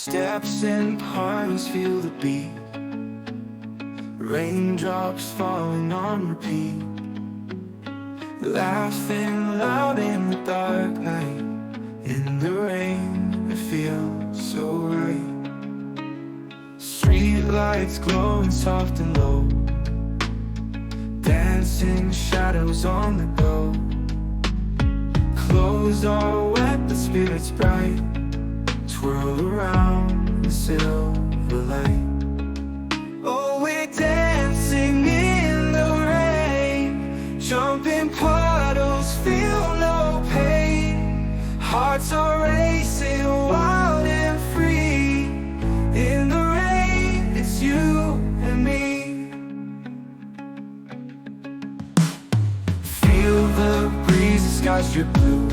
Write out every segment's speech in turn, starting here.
Steps in pines, feel the beat. Raindrops falling on repeat. Laughing loud in the dark night. In the rain, it feels so right. Street lights glowing soft and low. Dancing shadows on the go. Clothes are wet, the spirit's bright. Twirl around the silver light. Oh, we're dancing in the rain. Jumping puddles, feel no pain. Hearts are racing, wild and free. In the rain, it's you and me. Feel the breeze, the skies drip blue.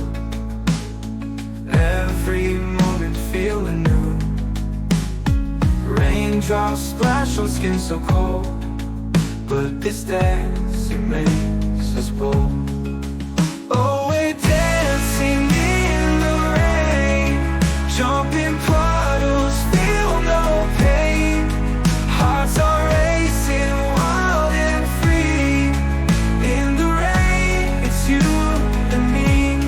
Every moment feel anew. Raindrops splash on skin so cold, but this dance, it makes us bold. Oh, we're dancing in the rain. Jumping puddles, feel no pain. Hearts are racing, wild and free. In the rain, it's you and me.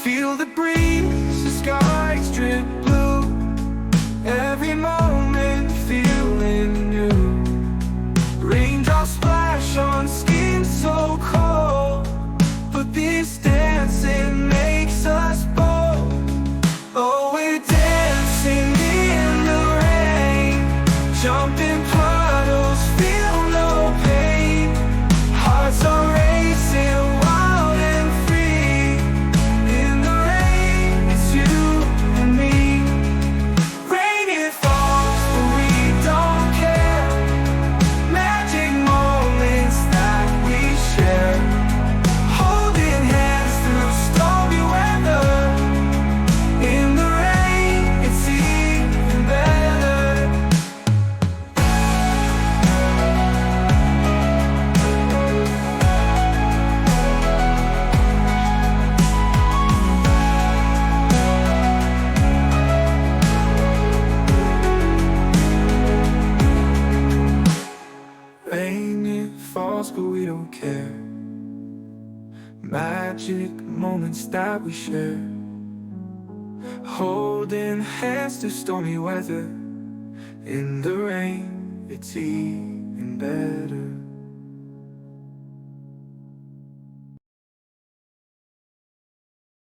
Feel the breeze, the skies drip blue. Every moment feeling new. Raindrops splash on skin so cold, but this dancing makes us bold. Oh, we're dancing in the rain. Jumping puddles, feel no pain. Hearts are racing, wild and free. In the rain, it's you and me. Rain, it falls, but we don't care. Magic moments that we share. Holding hands through stormy weather. In the rain, it's even better. Rain, it falls, but we don't care. Magic moments that we share. Holding hands through stormy weather. In the rain, it's even better.